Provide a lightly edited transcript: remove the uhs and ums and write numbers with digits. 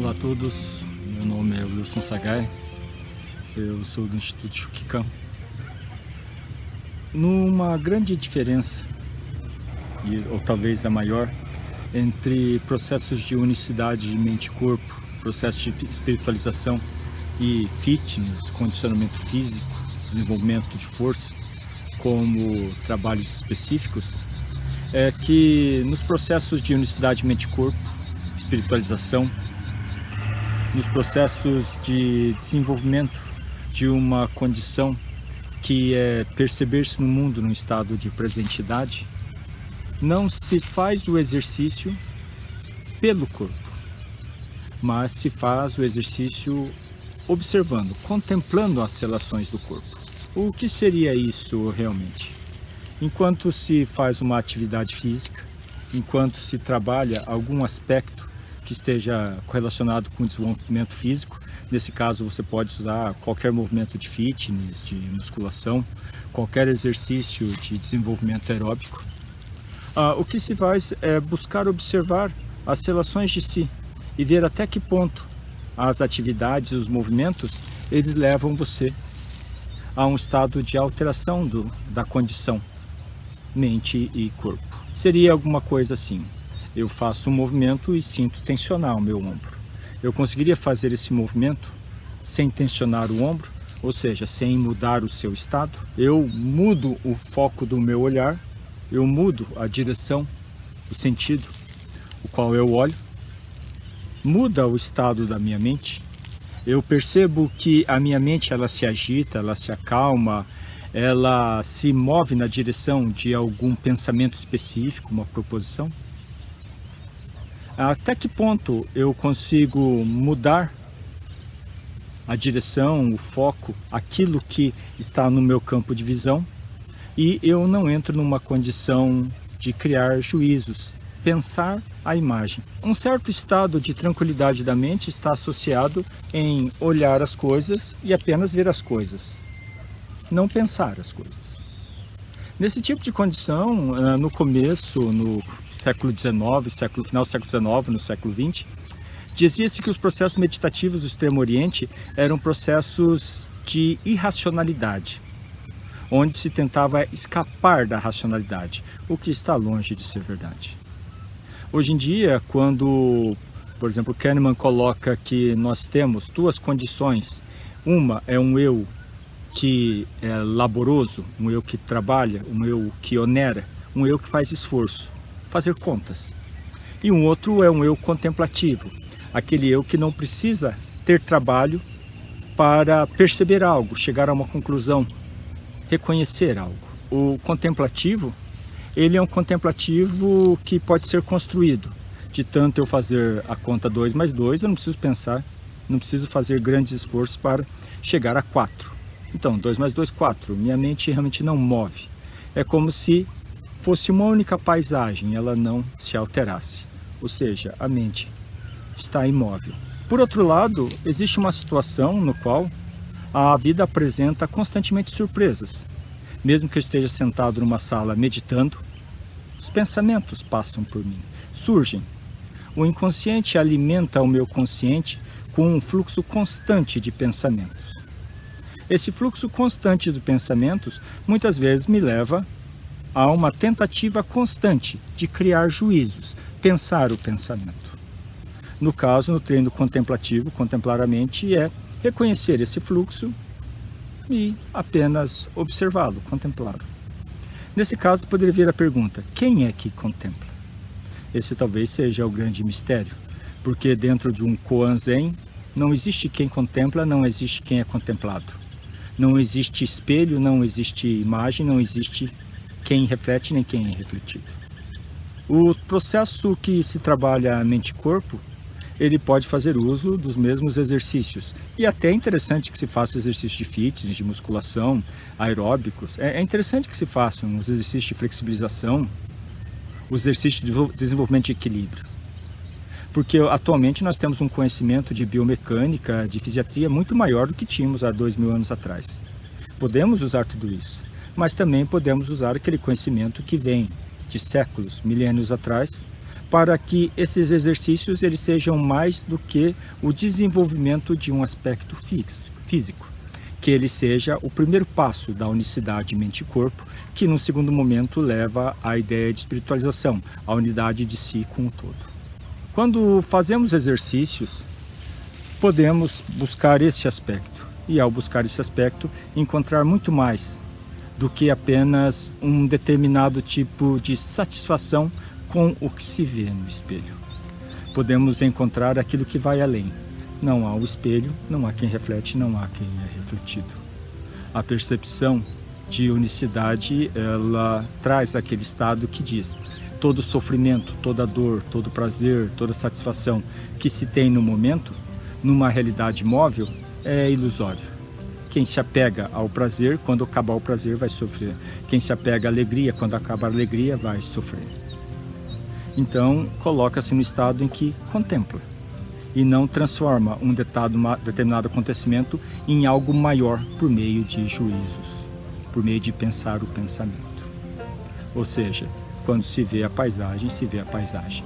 Olá a todos, meu nome é Wilson Sagai, eu sou do Instituto Shukikan. Numa grande diferença, ou talvez a maior, entre processos de unicidade de mente e corpo, processo de espiritualização e fitness, condicionamento físico, desenvolvimento de força, como trabalhos específicos, é que nos processos de unicidade mente e corpo, espiritualização, nos processos de desenvolvimento de uma condição que é perceber-se no mundo num estado de presentidade, não se faz o exercício pelo corpo, mas se faz o exercício observando, contemplando as relações do corpo. O que seria isso realmente? Enquanto se faz uma atividade física, enquanto se trabalha algum aspecto que esteja correlacionado com o desenvolvimento físico, nesse caso você pode usar qualquer movimento de fitness, de musculação, qualquer exercício de desenvolvimento aeróbico. O que se faz é buscar observar as relações de si e ver até que ponto as atividades, os movimentos, eles levam você a um estado de alteração da condição mente e corpo. Seria alguma coisa assim: eu faço um movimento e sinto tensionar o meu ombro. Eu conseguiria fazer esse movimento sem tensionar o ombro, ou seja, sem mudar o seu estado. Eu mudo o foco do meu olhar, eu mudo a direção, o sentido, o qual eu olho, muda o estado da minha mente. Eu percebo que a minha mente ela se agita, ela se acalma, ela se move na direção de algum pensamento específico, uma proposição. Até que ponto eu consigo mudar a direção, o foco, aquilo que está no meu campo de visão, e eu não entro numa condição de criar juízos, pensar a imagem. Um certo estado de tranquilidade da mente está associado em olhar as coisas e apenas ver as coisas, não pensar as coisas. Nesse tipo de condição, no começo, no século XIX, final do século XIX, no século XX, dizia-se que os processos meditativos do Extremo Oriente eram processos de irracionalidade, onde se tentava escapar da racionalidade, o que está longe de ser verdade. Hoje em dia, quando, por exemplo, Kahneman coloca que nós temos duas condições, uma é um eu que é laboroso, um eu que trabalha, um eu que onera, um eu que faz esforço, fazer contas. E um outro é um eu contemplativo, aquele eu que não precisa ter trabalho para perceber algo, chegar a uma conclusão, reconhecer algo. O contemplativo, ele é um contemplativo que pode ser construído. De tanto eu fazer a conta 2 mais 2, eu não preciso pensar, não preciso fazer grandes esforços para chegar a 4. Então, 2 mais 2, 4. Minha mente realmente não move. É como se fosse uma única paisagem, ela não se alterasse. Ou seja, a mente está imóvel. Por outro lado, existe uma situação no qual a vida apresenta constantemente surpresas. Mesmo que eu esteja sentado numa sala meditando, os pensamentos passam por mim, surgem. O inconsciente alimenta o meu consciente com um fluxo constante de pensamentos. Esse fluxo constante de pensamentos muitas vezes me leva a uma tentativa constante de criar juízos, pensar o pensamento. No caso, no treino contemplativo, contemplar a mente é reconhecer esse fluxo e apenas observá-lo, contemplá-lo. Nesse caso, poderia vir a pergunta: quem é que contempla? Esse talvez seja o grande mistério, porque dentro de um Koan Zen não existe quem contempla, não existe quem é contemplado. Não existe espelho, não existe imagem, não existe quem reflete nem quem é refletido. O processo que se trabalha mente e corpo, ele pode fazer uso dos mesmos exercícios. E até é interessante que se faça exercícios de fitness, de musculação, aeróbicos. É interessante que se façam os exercícios de flexibilização, os exercícios de desenvolvimento de equilíbrio. Porque atualmente nós temos um conhecimento de biomecânica, de fisiatria muito maior do que tínhamos há 2000 anos atrás. Podemos usar tudo isso, mas também podemos usar aquele conhecimento que vem de séculos, milênios atrás, para que esses exercícios eles sejam mais do que o desenvolvimento de um aspecto físico, que ele seja o primeiro passo da unicidade mente e corpo, que no segundo momento leva à ideia de espiritualização, a unidade de si com o todo. Quando fazemos exercícios, podemos buscar esse aspecto, e ao buscar esse aspecto, encontrar muito mais do que apenas um determinado tipo de satisfação com o que se vê no espelho. Podemos encontrar aquilo que vai além. Não há o espelho, não há quem reflete, não há quem é refletido. A percepção de unicidade, ela traz aquele estado que diz: todo sofrimento, toda dor, todo prazer, toda satisfação que se tem no momento, numa realidade móvel, é ilusório. Quem se apega ao prazer, quando acabar o prazer, vai sofrer. Quem se apega à alegria, quando acabar a alegria, vai sofrer. Então, coloca-se no estado em que contempla e não transforma um determinado acontecimento em algo maior por meio de juízos, por meio de pensar o pensamento. Ou seja, quando se vê a paisagem, se vê a paisagem.